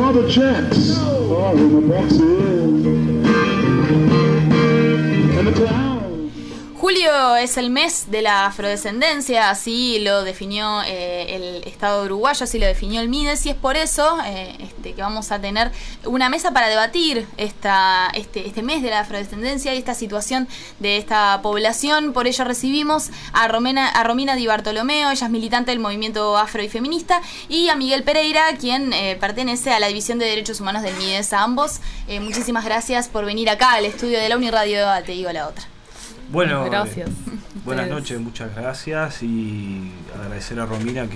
all the checks are in the boxes. And the clown. Julio es el mes de la afrodescendencia, así lo definió el Estado uruguayo, así lo definió el Mides, y es por eso que vamos a tener una mesa para debatir este mes de la afrodescendencia y esta situación de esta población. Por ello recibimos a Romina Di Bartolomeo, ella es militante del movimiento afro y feminista, y a Miguel Pereira, quien pertenece a la División de Derechos Humanos del Mides. A ambos, muchísimas gracias por venir acá al estudio de la Uniradio. Te digo la otra. Bueno, gracias. Buenas noches, muchas gracias, y agradecer a Romina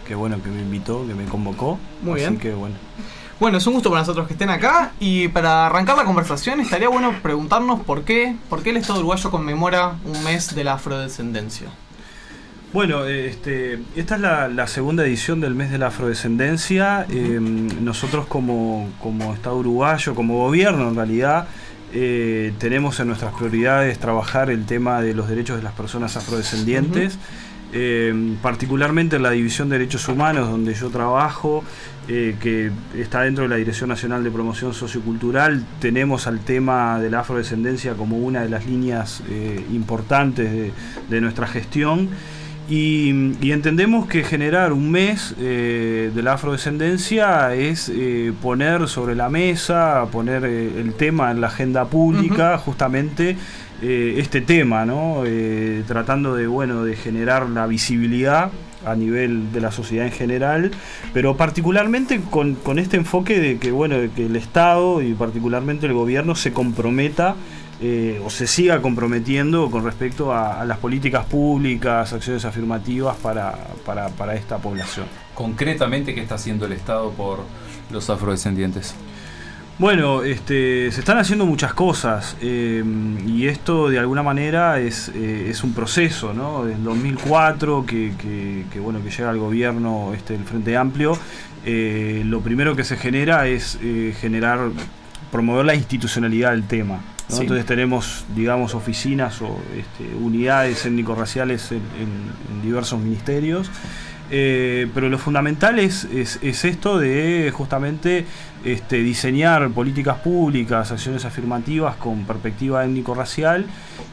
que bueno, que me invitó, que me convocó. Muy así bien. Que bueno. Bueno, es un gusto para nosotros que estén acá, y para arrancar la conversación estaría bueno preguntarnos por qué el Estado uruguayo conmemora un mes de la afrodescendencia. Bueno, esta es la segunda edición del mes de la afrodescendencia. Nosotros como Estado uruguayo, como gobierno en realidad, tenemos en nuestras prioridades trabajar el tema de los derechos de las personas afrodescendientes, particularmente en la División de Derechos Humanos, donde yo trabajo, que está dentro de la Dirección Nacional de Promoción Sociocultural. Tenemos al tema de la afrodescendencia como una de las líneas importantes de nuestra gestión. Y entendemos que generar un mes de la afrodescendencia es poner sobre la mesa, poner el tema en la agenda pública, justamente este tema, ¿no? Tratando de generar la visibilidad a nivel de la sociedad en general, pero particularmente con este enfoque de que el Estado y particularmente el gobierno se comprometa o se siga comprometiendo con respecto a las políticas públicas, acciones afirmativas para esta población. Concretamente, ¿qué está haciendo el Estado por los afrodescendientes? Bueno, se están haciendo muchas cosas, y esto de alguna manera es un proceso, ¿no? Desde 2004 que llega al gobierno el Frente Amplio, lo primero que se genera es promover la institucionalidad del tema, ¿no? Sí. Entonces tenemos, digamos, oficinas o unidades étnico-raciales en diversos ministerios, pero lo fundamental es esto de justamente diseñar políticas públicas, acciones afirmativas con perspectiva étnico-racial,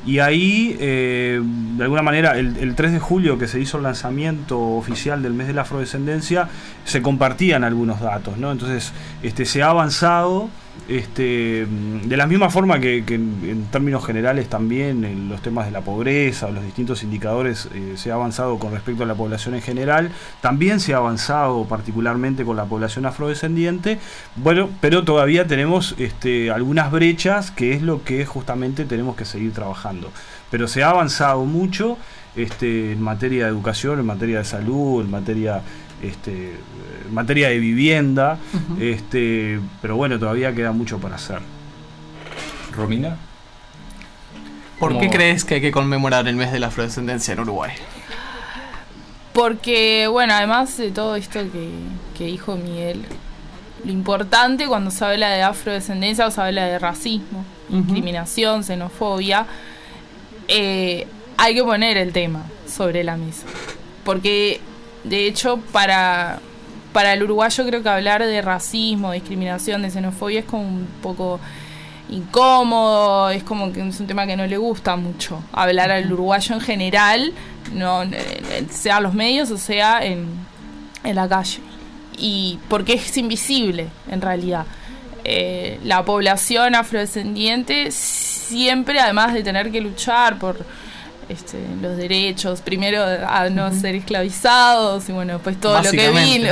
y ahí de alguna manera el 3 de julio que se hizo el lanzamiento oficial del mes de la afrodescendencia, se compartían algunos datos, ¿no? Entonces se ha avanzado de la misma forma que en términos generales también en los temas de la pobreza o los distintos indicadores se ha avanzado con respecto a la población en general. También se ha avanzado particularmente con la población afrodescendiente, pero todavía tenemos algunas brechas, que es lo que justamente tenemos que seguir trabajando. Pero se ha avanzado mucho en materia de educación, en materia de salud, en materia de vivienda, pero todavía queda mucho para hacer. Romina, ¿por qué crees que hay que conmemorar el mes de la afrodescendencia en Uruguay? Porque, además de todo esto que dijo Miguel, lo importante cuando se habla de afrodescendencia o se habla de racismo, discriminación, xenofobia, hay que poner el tema sobre la mesa. Porque de hecho, para el uruguayo creo que hablar de racismo, discriminación, de xenofobia es como un poco incómodo, es como que es un tema que no le gusta mucho hablar al uruguayo en general, no, sea en los medios o sea en la calle. Y porque es invisible, en realidad. La población afrodescendiente siempre, además de tener que luchar por los derechos, primero a no ser esclavizados, y pues todo lo que vi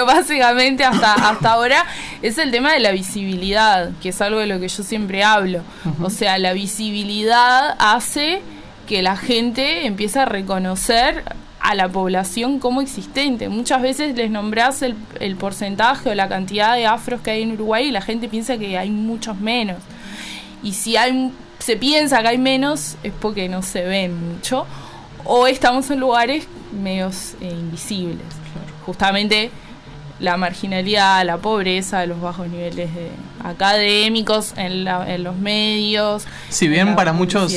básicamente hasta ahora, es el tema de la visibilidad, que es algo de lo que yo siempre hablo. O sea, la visibilidad hace que la gente empiece a reconocer a la población como existente. Muchas veces les nombrás el porcentaje o la cantidad de afros que hay en Uruguay y la gente piensa que hay muchos menos. Y si se piensa que hay menos, es porque no se ven mucho, o estamos en lugares medios invisibles. Justamente la marginalidad, la pobreza, los bajos niveles académicos en los medios. Si bien para muchos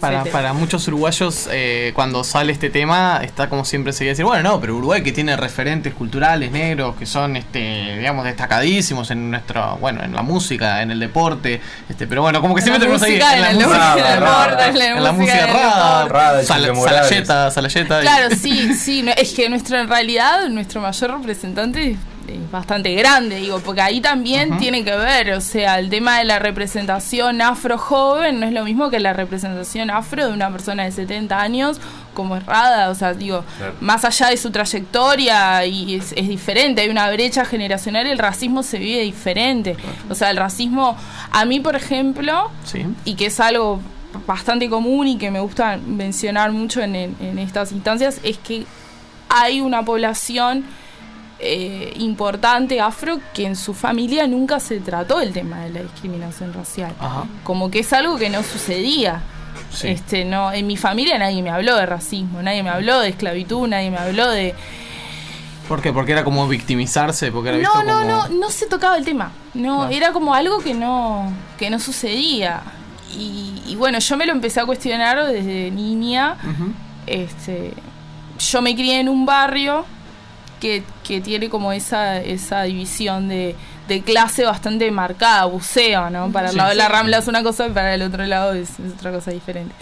para para muchos uruguayos cuando sale este tema está como siempre se quiere decir, bueno, no, pero Uruguay que tiene referentes culturales negros que son digamos destacadísimos en en la música, en el deporte, pero bueno, como que siempre tenemos ahí en la música rap, Salayeta. Claro, sí, es que en realidad nuestro mayor representante es bastante grande, digo, porque ahí también tiene que ver, o sea, el tema de la representación afro joven no es lo mismo que la representación afro de una persona de 70 años como Errada, o sea, digo, claro, más allá de su trayectoria y es diferente, hay una brecha generacional, el racismo se vive diferente, o sea, el racismo, a mí por ejemplo, sí, y que es algo bastante común y que me gusta mencionar mucho en estas instancias, es que hay una población importante afro que en su familia nunca se trató el tema de la discriminación racial. Ajá. Como que es algo que no sucedía. Sí. No, en mi familia nadie me habló de racismo, nadie me habló de esclavitud, nadie me habló de... ¿Por qué? Porque era como victimizarse, porque era visto no se tocaba el tema. No, era como algo que no sucedía. Y bueno, yo me lo empecé a cuestionar desde niña. Yo me crié en un barrio que tiene como esa división de clase bastante marcada, buceo, ¿no? Para el lado de la Rambla es una cosa y para el otro lado es otra cosa diferente.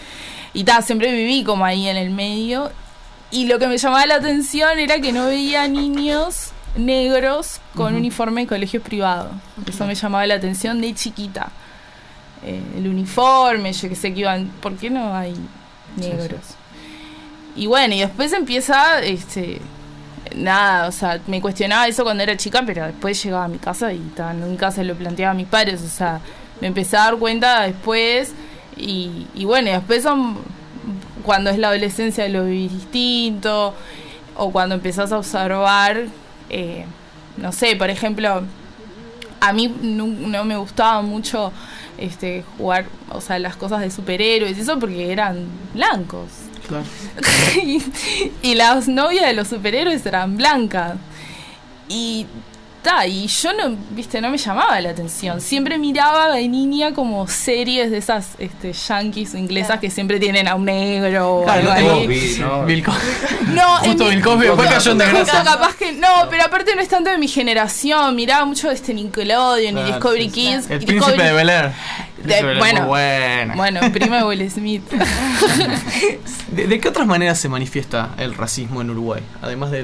Y siempre viví como ahí en el medio. Y lo que me llamaba la atención era que no veía niños negros con uniforme en colegios privados. Eso me llamaba la atención de chiquita. El uniforme, yo que sé que iban... ¿Por qué no hay negros? Sí. Y bueno, y después empieza... nada, o sea, me cuestionaba eso cuando era chica, pero después llegaba a mi casa y en mi casa lo planteaba a mis padres, o sea, me empecé a dar cuenta después y bueno, y después cuando es la adolescencia lo vivís distinto, o cuando empezás a observar, no sé, por ejemplo, a mí no me gustaba mucho jugar, o sea, las cosas de superhéroes y eso porque eran blancos. Claro. y las novias de los superhéroes eran blancas y yo no me llamaba la atención, siempre miraba de niña como series de esas yankees o inglesas, claro, que siempre tienen a un negro o algo ahí. Bill Cosby después cayó en desgracia. Capaz que no, pero aparte no es tanto de mi generación, miraba mucho Nickelodeon, claro, y Discovery Kids. El Príncipe de Bel-Air. Bueno, primo de Will Smith. ¿De qué otras maneras se manifiesta el racismo en Uruguay? Además de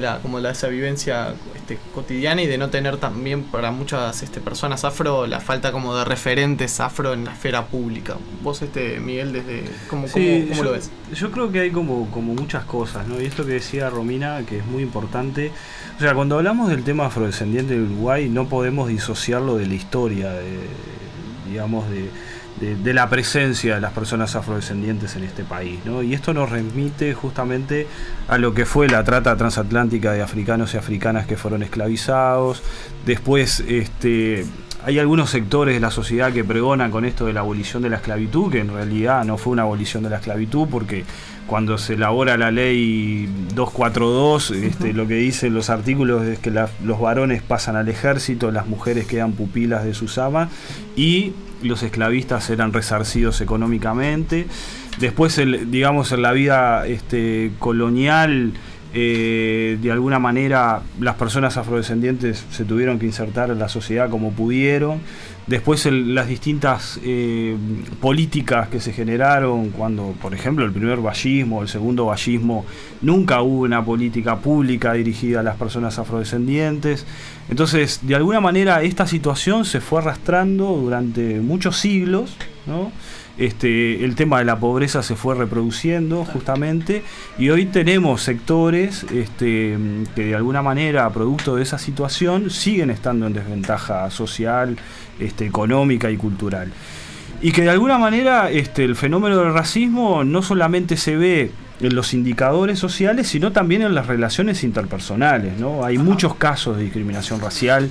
esa vivencia cotidiana y de no tener también para muchas personas afro la falta como de referentes afro en la esfera pública. Vos, Miguel, ¿cómo lo ves? Yo creo que hay como muchas cosas, ¿no? Y esto que decía Romina, que es muy importante. O sea, cuando hablamos del tema afrodescendiente de Uruguay, no podemos disociarlo de la historia, de la presencia de las personas afrodescendientes en este país, ¿no? Y esto nos remite justamente a lo que fue la trata transatlántica de africanos y africanas que fueron esclavizados. Después hay algunos sectores de la sociedad que pregonan con esto de la abolición de la esclavitud, que en realidad no fue una abolición de la esclavitud, porque cuando se elabora la ley 242, lo que dicen los artículos es que los varones pasan al ejército, las mujeres quedan pupilas de sus amas y los esclavistas eran resarcidos económicamente. Después, en la vida colonial, de alguna manera las personas afrodescendientes se tuvieron que insertar en la sociedad como pudieron. Después las distintas políticas que se generaron cuando, por ejemplo, el primer vallismo, el segundo vallismo, nunca hubo una política pública dirigida a las personas afrodescendientes. Entonces, de alguna manera, esta situación se fue arrastrando durante muchos siglos, ¿no? El tema de la pobreza se fue reproduciendo justamente, y hoy tenemos sectores que de alguna manera, producto de esa situación, siguen estando en desventaja social, económica y cultural. Y que de alguna manera el fenómeno del racismo no solamente se ve en los indicadores sociales, sino también en las relaciones interpersonales, ¿no? Hay muchos casos de discriminación racial,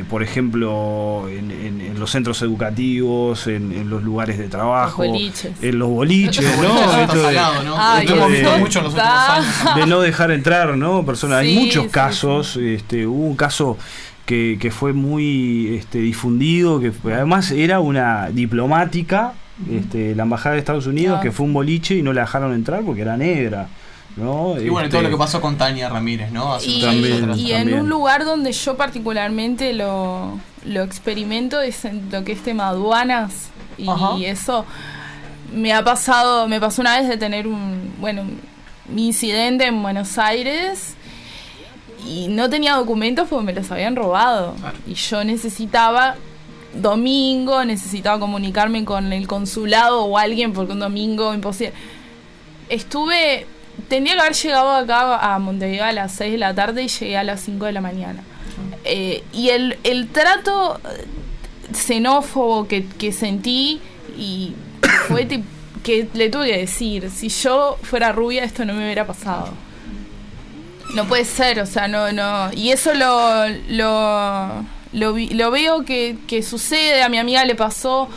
por ejemplo, en los centros educativos, en los lugares de trabajo, en los boliches, ¿no? Esto hemos visto mucho en los últimos años. De no dejar entrar, ¿no? Personas. Hay muchos casos. Hubo un caso que fue muy difundido, que además era una diplomática, la embajada de Estados Unidos, que fue un boliche y no la dejaron entrar porque era negra, ¿no? Y bueno, todo lo que pasó con Tania Ramírez, ¿no? Y en un lugar donde yo particularmente lo experimento es en lo que es tema aduanas, y eso me pasó una vez de tener un incidente en Buenos Aires y no tenía documentos porque me los habían robado, y yo necesitaba comunicarme con el consulado o alguien, porque un domingo imposible. Tenía que haber llegado acá a Montevideo a las 6 de la tarde y llegué a las 5 de la mañana. Y el trato xenófobo que sentí, y fue que le tuve que decir, si yo fuera rubia esto no me hubiera pasado. No puede ser, o sea, no. Y eso lo veo que sucede. A mi amiga le pasó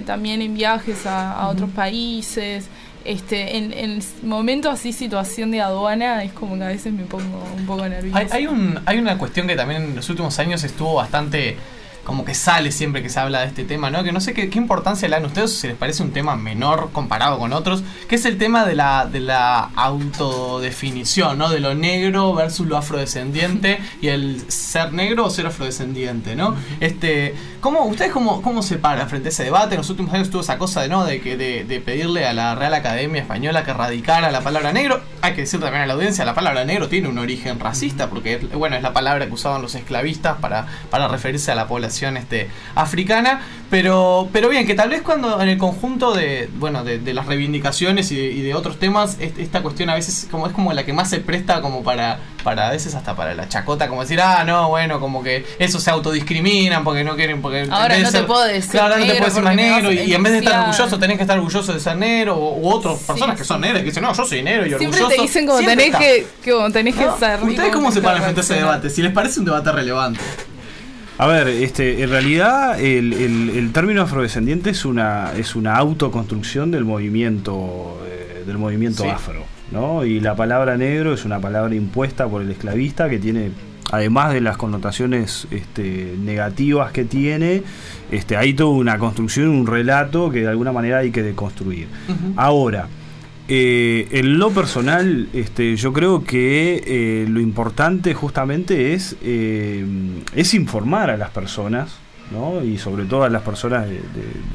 también en viajes a otros países. En momentos así, situación de aduana, es como que a veces me pongo un poco nerviosa. Hay una cuestión que también en los últimos años estuvo bastante, como que sale siempre que se habla de este tema, ¿no? Que no sé qué importancia le dan ustedes, o si les parece un tema menor comparado con otros, que es el tema de la autodefinición, ¿no? De lo negro versus lo afrodescendiente, y el ser negro o ser afrodescendiente, ¿no? ¿Ustedes cómo se paran frente a ese debate? En los últimos años tuvo esa cosa de pedirle a la Real Academia Española que erradicara la palabra negro. Hay que decir también a la audiencia, la palabra negro tiene un origen racista, porque es la palabra que usaban los esclavistas para referirse a la población africana, pero bien, que tal vez cuando en el conjunto de las reivindicaciones y de otros temas, esta cuestión a veces es como la que más se presta como para a veces hasta para la chacota, como decir, como que eso se autodiscriminan porque no quieren, porque ahora no te puedo decir claro, no te puedo decir más negro, y en vez de estar orgulloso tenés que estar orgulloso de ser negro, u otras personas que son negras que dicen, no, yo soy negro y orgulloso. Siempre te dicen como tenés que ser. ¿Ustedes cómo se paran frente a ese debate? Si les parece un debate relevante. A ver, en realidad el término afrodescendiente es una autoconstrucción del movimiento afro, ¿no? Y la palabra negro es una palabra impuesta por el esclavista que tiene, además de las connotaciones negativas que tiene, hay toda una construcción, un relato que de alguna manera hay que deconstruir. Ahora, en lo personal, yo creo que lo importante justamente es informar a las personas, ¿no? Y sobre todo a las personas de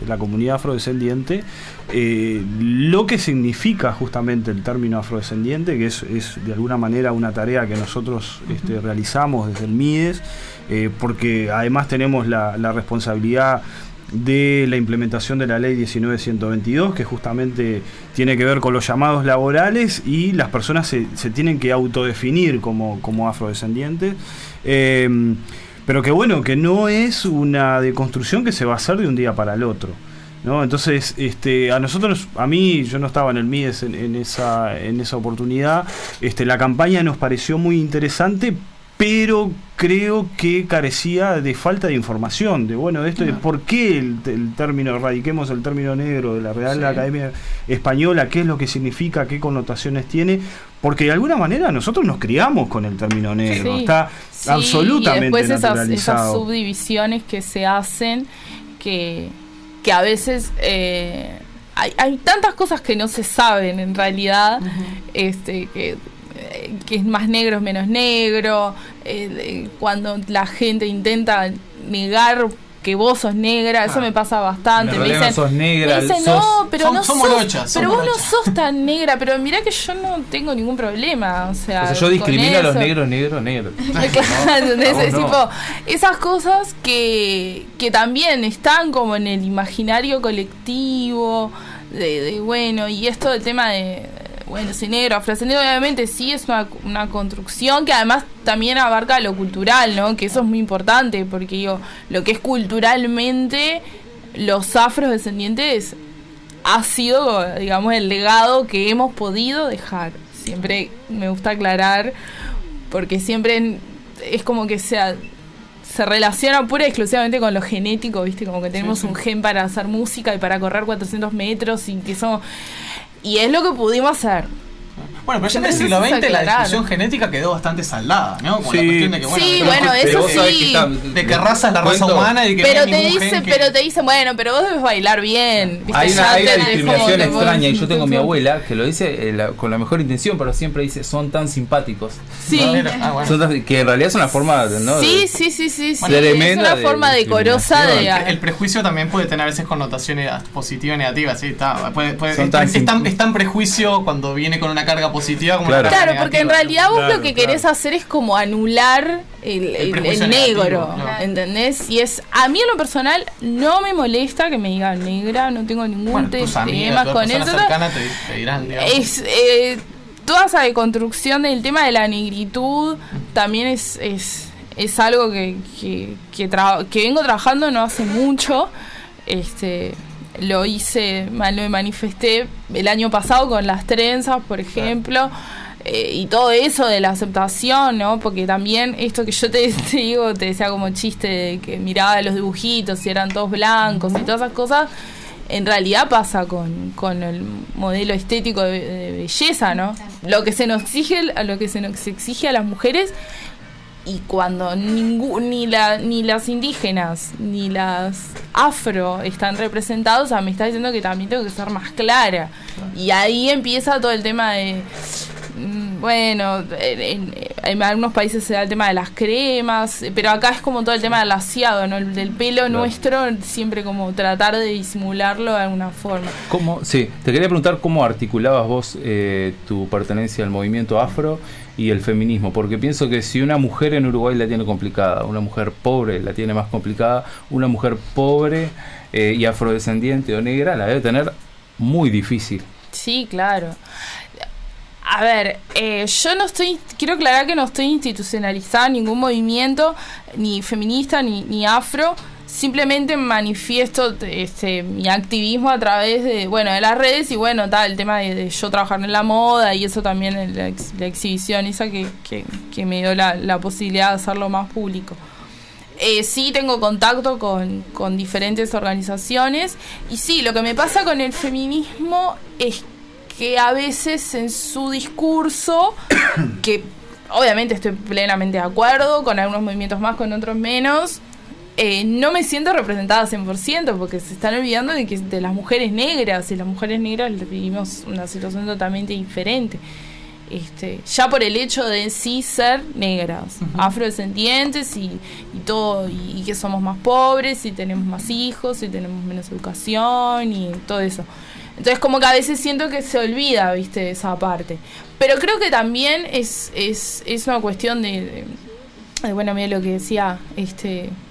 la comunidad afrodescendiente, lo que significa justamente el término afrodescendiente, que es de alguna manera una tarea que nosotros realizamos desde el MIDES, porque además tenemos la responsabilidad de la implementación de la ley 19.122, que justamente tiene que ver con los llamados laborales, y las personas se tienen que autodefinir como afrodescendientes, pero que no es una deconstrucción que se va a hacer de un día para el otro, ¿no? Entonces, a mí, yo no estaba en el MIDES en esa oportunidad, la campaña nos pareció muy interesante, pero creo que carecía de falta de información, de por qué el término, erradiquemos el término negro de la Real Academia Española, qué es lo que significa, qué connotaciones tiene, porque de alguna manera nosotros nos criamos con el término negro, está absolutamente y después naturalizado. esas subdivisiones que se hacen, que a veces hay tantas cosas que no se saben en realidad, que es más negro es menos negro, cuando la gente intenta negar que vos sos negra, eso me pasa bastante. Me dicen, sos negra, no, pero no sos, morochas, pero vos no sos tan negra, pero mirá que yo no tengo ningún problema, o sea yo discrimino a los negros. Es tipo, esas cosas que también están como en el imaginario colectivo, y esto del tema de soy negro, afrodescendiente, obviamente sí es una construcción que además también abarca lo cultural, ¿no? Que eso es muy importante, porque lo que es culturalmente, los afrodescendientes ha sido, digamos, el legado que hemos podido dejar. Siempre me gusta aclarar, porque siempre es como que se relaciona pura y exclusivamente con lo genético, ¿viste? Como que tenemos un gen para hacer música y para correr 400 metros y es lo que pudimos hacer. Bueno, pero ya en el siglo XX la discusión genética quedó bastante saldada, ¿no? Con la cuestión de que, bueno, sí, bueno, eso sí. De que raza es la raza humana y que pero no hay ningún gen que... pero te dicen, bueno, pero vos debes bailar bien. ¿Viste? Hay una discriminación como extraña, y yo tengo a mi abuela que lo dice con la mejor intención, pero siempre dice, son tan simpáticos. Sí. Bueno. Que en realidad es una forma, ¿no? Sí. Tremenda, es una forma decorosa de... El prejuicio también puede tener a veces connotaciones positivas y negativas, sí, está. Es tan prejuicio cuando viene con una carga positiva como una carga Claro, negativa. porque en realidad vos lo que querés hacer es como anular el negro, negativo, ¿entendés? Y a mí en lo personal no me molesta que me digan negra, no tengo ningún tema con eso. Te dirán, digamos. Toda esa deconstrucción del tema de la negritud también es algo que vengo trabajando no hace mucho. Lo me manifesté el año pasado con las trenzas, por ejemplo, y todo eso de la aceptación, ¿no? Porque también esto que yo te decía como chiste de que miraba los dibujitos y eran todos blancos y todas esas cosas, en realidad pasa con el modelo estético de belleza, ¿no? Lo que se nos exige a las mujeres. Y cuando ni las indígenas ni las afro están representados, me está diciendo que también tengo que ser más clara. Y ahí empieza todo el tema de... Bueno, en algunos países se da el tema de las cremas, pero acá es como todo el tema del laciado, ¿no? El del pelo nuestro, siempre como tratar de disimularlo de alguna forma. Sí, te quería preguntar cómo articulabas vos tu pertenencia al movimiento afro y el feminismo, porque pienso que si una mujer en Uruguay la tiene complicada, una mujer pobre la tiene más complicada, una mujer pobre y afrodescendiente o negra la debe tener muy difícil. Sí, claro. A ver, quiero aclarar que no estoy institucionalizada en ningún movimiento, ni feminista, ni afro. Simplemente manifiesto mi activismo a través de las redes y el tema de yo trabajar en la moda y eso también, la exhibición esa que me dio la posibilidad de hacerlo más público. Sí tengo contacto con diferentes organizaciones y sí, lo que me pasa con el feminismo es que a veces en su discurso, que obviamente estoy plenamente de acuerdo, con algunos movimientos más, con otros menos, no me siento representada 100%, porque se están olvidando de las mujeres negras, y las mujeres negras vivimos una situación totalmente diferente. Ya por el hecho de sí ser negras, afrodescendientes y todo, y que somos más pobres, y tenemos más hijos, y tenemos menos educación, y todo eso. Entonces como que a veces siento que se olvida, ¿viste? Esa parte. Pero creo que también es una cuestión de mira lo que decía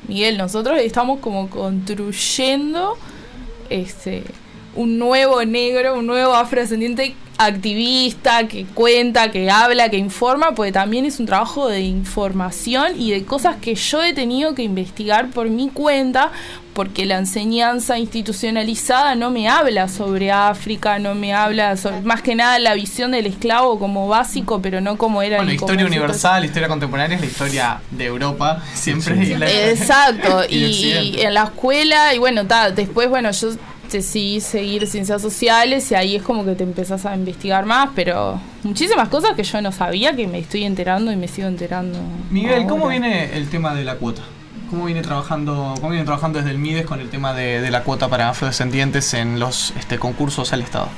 Miguel, nosotros estamos como construyendo un nuevo negro, un nuevo afrodescendiente activista, que cuenta, que habla, que informa, porque también es un trabajo de información y de cosas que yo he tenido que investigar por mi cuenta, porque la enseñanza institucionalizada no me habla sobre África, no me habla sobre, más que nada, la visión del esclavo como básico, pero no como era... Bueno, historia universal, historia contemporánea es la historia de Europa, siempre. Sí. Exacto, y en la escuela, y después, yo decidí seguir ciencias sociales y ahí es como que te empezás a investigar más, pero muchísimas cosas que yo no sabía, que me estoy enterando y me sigo enterando. Miguel, ahora. ¿Cómo viene el tema de la cuota? ¿Cómo viene trabajando desde el MIDES con el tema de la cuota para afrodescendientes en los concursos al Estado?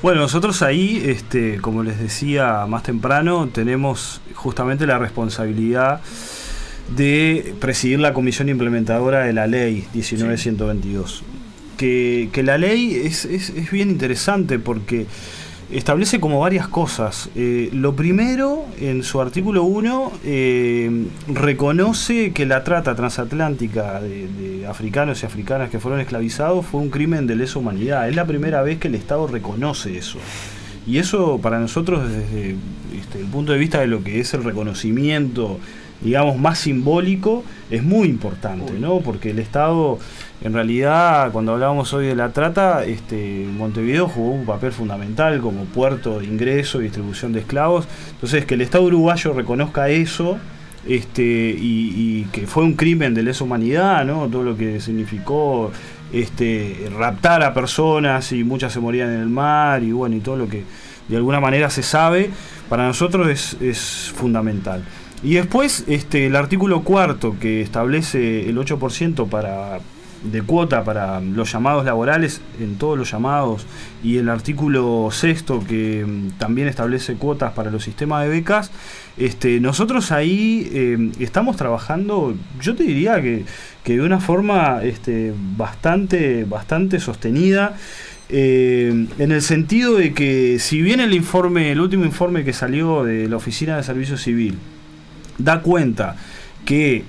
Bueno, nosotros ahí, como les decía más temprano, tenemos justamente la responsabilidad de presidir la comisión implementadora de la ley 19122. Que la ley es bien interesante porque establece como varias cosas. Lo primero, en su artículo 1, reconoce que la trata transatlántica de africanos y africanas que fueron esclavizados fue un crimen de lesa humanidad. Es la primera vez que el Estado reconoce eso. Y eso para nosotros, desde el punto de vista de lo que es el reconocimiento digamos, más simbólico, es muy importante, ¿no? Porque el Estado, en realidad, cuando hablábamos hoy de la trata, Montevideo jugó un papel fundamental como puerto de ingreso y distribución de esclavos. Entonces, que el Estado uruguayo reconozca eso, y que fue un crimen de lesa humanidad, ¿no? Todo lo que significó raptar a personas, y muchas se morían en el mar, y bueno, y todo lo que de alguna manera se sabe, para nosotros es fundamental. Y después el artículo 4, que establece el 8% de cuota para los llamados laborales en todos los llamados, y el artículo 6, que también establece cuotas para los sistemas de becas, nosotros ahí estamos trabajando, yo te diría que de una forma bastante sostenida, en el sentido de que, si bien el último informe que salió de la Oficina de Servicio Civil da cuenta que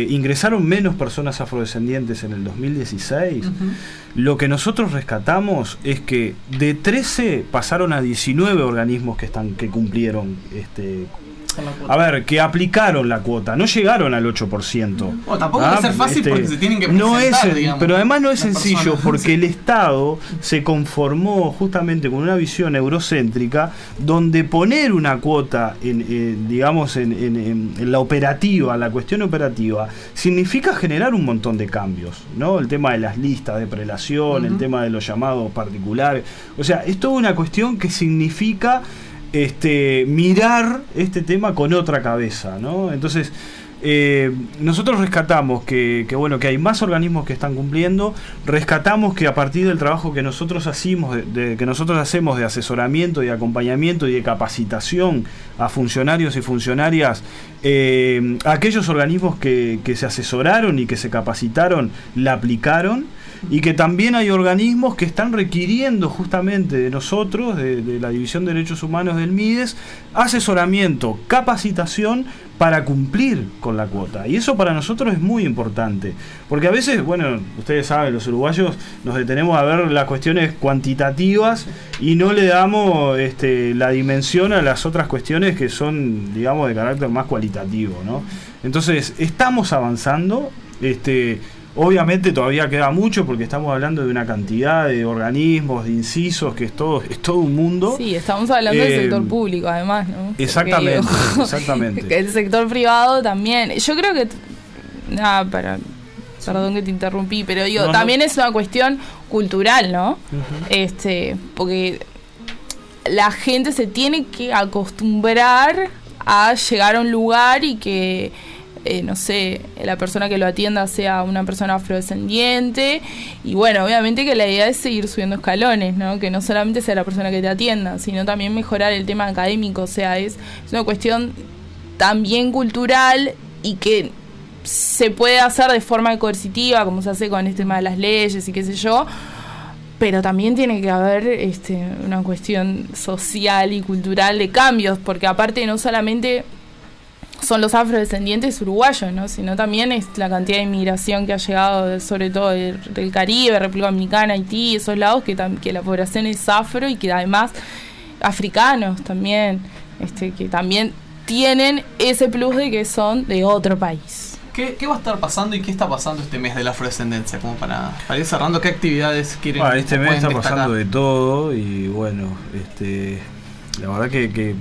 ingresaron menos personas afrodescendientes en el 2016, lo que nosotros rescatamos es que de 13 pasaron a 19 organismos que cumplieron, que aplicaron la cuota, no llegaron al 8%. Tampoco va a ser fácil porque se tienen que presentar, no es, digamos, pero además no es sencillo, personas, porque el Estado se conformó justamente con una visión eurocéntrica, donde poner una cuota en la operativa, la cuestión operativa, significa generar un montón de cambios, ¿no? El tema de las listas de prelación, el tema de los llamados particulares, o sea, es toda una cuestión que significa mirar este tema con otra cabeza, ¿no? Entonces, nosotros rescatamos que hay más organismos que están cumpliendo, rescatamos que a partir del trabajo que nosotros hacemos de asesoramiento, de acompañamiento y de capacitación a funcionarios y funcionarias, aquellos organismos que se asesoraron y que se capacitaron, la aplicaron, y que también hay organismos que están requiriendo justamente de nosotros, de la División de Derechos Humanos del MIDES, asesoramiento, capacitación para cumplir con la cuota. Y eso para nosotros es muy importante, porque a veces, ustedes saben, los uruguayos nos detenemos a ver las cuestiones cuantitativas y no le damos la dimensión a las otras cuestiones que son, digamos, de carácter más cualitativo, ¿no? Entonces, estamos avanzando, obviamente todavía queda mucho, porque estamos hablando de una cantidad de organismos, de incisos, que es todo un mundo. Sí, estamos hablando del sector público, además, ¿no? Exactamente, porque, exactamente. El sector privado también. Yo creo que... Perdón que te interrumpí, pero digo, también es una cuestión cultural, ¿no? Porque la gente se tiene que acostumbrar a llegar a un lugar y que... la persona que lo atienda sea una persona afrodescendiente, y obviamente que la idea es seguir subiendo escalones, ¿no? Que no solamente sea la persona que te atienda, sino también mejorar el tema académico, o sea, es una cuestión también cultural, y que se puede hacer de forma coercitiva, como se hace con este tema de las leyes y qué sé yo, pero también tiene que haber una cuestión social y cultural de cambios, porque aparte no solamente son los afrodescendientes uruguayos, ¿no? Sino también es la cantidad de inmigración que ha llegado, sobre todo del Caribe, República Dominicana, Haití, esos lados, que la población es afro, y que además africanos también, que también tienen ese plus de que son de otro país. ¿Qué va a estar pasando y qué está pasando este mes de la afrodescendencia? Como para ir cerrando, ¿qué actividades quieren? Este mes está destacar? pasando de todo, y la verdad que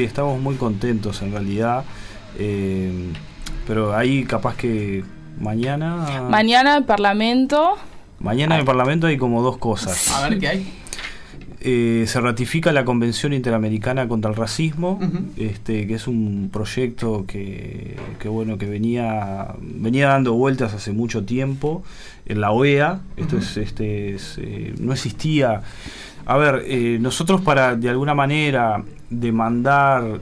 estamos muy contentos en realidad, pero ahí capaz que mañana el Parlamento. Mañana en el Parlamento hay como dos cosas. A ver, ¿qué hay? Se ratifica la Convención Interamericana contra el Racismo, que es un proyecto que venía dando vueltas hace mucho tiempo en la OEA. No existía. A ver, nosotros, para de alguna manera demandar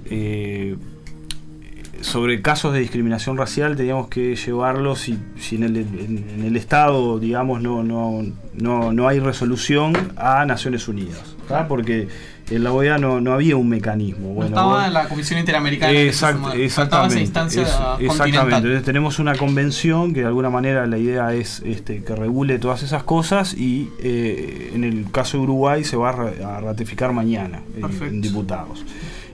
sobre casos de discriminación racial, teníamos que llevarlos, si en el Estado, digamos, no hay resolución, a Naciones Unidas, ¿tá? Porque en la OEA no había un mecanismo. Estaba en la Comisión Interamericana. Faltaba esa instancia exactamente. Entonces tenemos una convención que de alguna manera la idea es que regule todas esas cosas, y en el caso de Uruguay se va a ratificar mañana en diputados.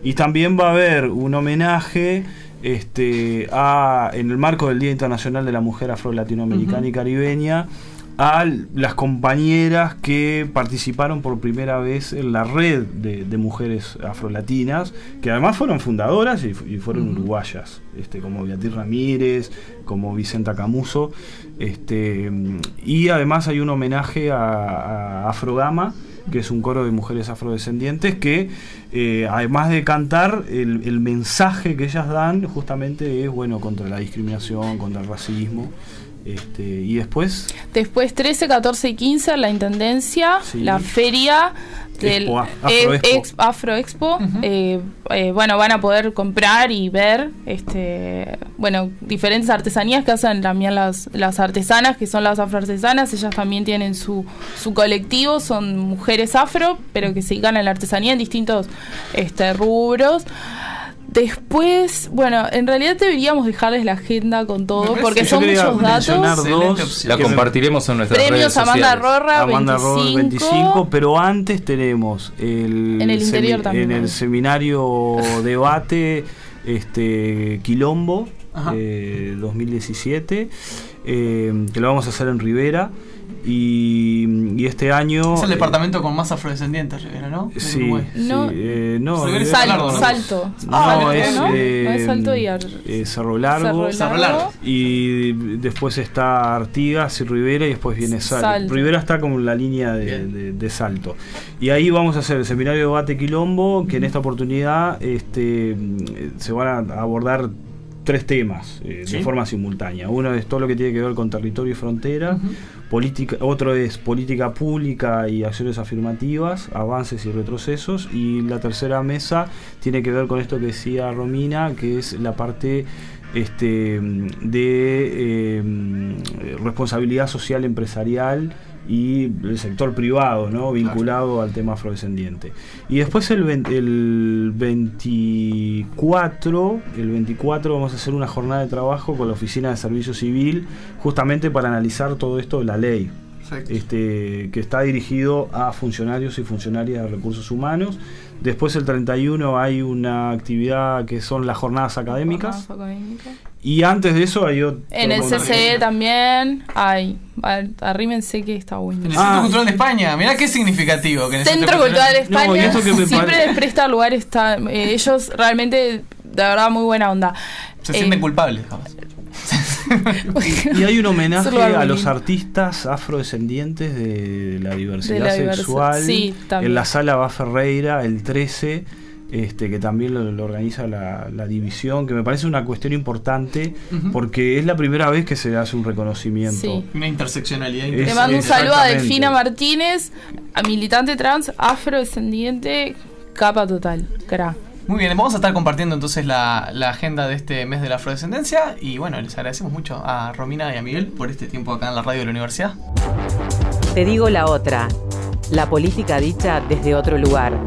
Y también va a haber un homenaje en el marco del Día Internacional de la Mujer Afro-Latinoamericana y Caribeña, a las compañeras que participaron por primera vez en la red de mujeres afrolatinas, que además fueron fundadoras y fueron uruguayas, como Beatriz Ramírez, como Vicenta Camuso, y además hay un homenaje a Afrogama, que es un coro de mujeres afrodescendientes que además de cantar, el mensaje que ellas dan justamente es contra la discriminación, contra el racismo. Y después 13, 14 y 15 la Intendencia, la feria del Afro Expo. Van a poder comprar y ver diferentes artesanías que hacen también las artesanas, que son las afroartesanas. Ellas también tienen su colectivo, son mujeres afro, pero que se dedican a la artesanía en distintos rubros. Después, en realidad deberíamos dejarles la agenda con todo, porque son muchos datos. La compartiremos en nuestras Premios redes sociales. Amanda Rorra 25, pero antes tenemos en el interior también. En el seminario debate Quilombo 2017, que lo vamos a hacer en Rivera. Y este año... Es el departamento con más afrodescendientes, Rivera, ¿no? Sí, no, Salto. No, es Salto y Cerro Largo. Y después está Artigas y Rivera, y después viene Salto. Rivera está como en la línea de Salto. Y ahí vamos a hacer el seminario de debate Quilombo, que en esta oportunidad se van a abordar 3 temas de forma simultánea. Uno es todo lo que tiene que ver con territorio y frontera, otro es política pública y acciones afirmativas, avances y retrocesos, y la tercera mesa tiene que ver con esto que decía Romina, que es la parte de responsabilidad social empresarial y el sector privado, ¿no? Vinculado al tema afrodescendiente. Y después el 24 vamos a hacer una jornada de trabajo con la Oficina de Servicio Civil, justamente para analizar todo esto de la ley, que está dirigido a funcionarios y funcionarias de recursos humanos. Después el 31 hay una actividad que son las jornadas académicas. Y antes de eso hay otro. En el CCE también hay. Arrímense que está bueno. En el Centro Cultural de España, mirá qué significativo. Que en el Centro Cultural de España y esto que siempre les presta lugar. Ellos realmente, de verdad, muy buena onda. Se sienten culpables, jamás. Y hay un homenaje a los artistas afrodescendientes de la diversidad sexual en la sala Bá Ferreira el 13, que también lo organiza la división, que me parece una cuestión importante porque es la primera vez que se hace un reconocimiento. Una interseccionalidad. Le mando un saludo a Delfina Martínez, a militante trans, afrodescendiente, capa total, crack. Muy bien, vamos a estar compartiendo entonces la agenda de este mes de la afrodescendencia. Y les agradecemos mucho a Romina y a Miguel por este tiempo acá en la radio de la universidad. Te digo la otra, la política dicha desde otro lugar.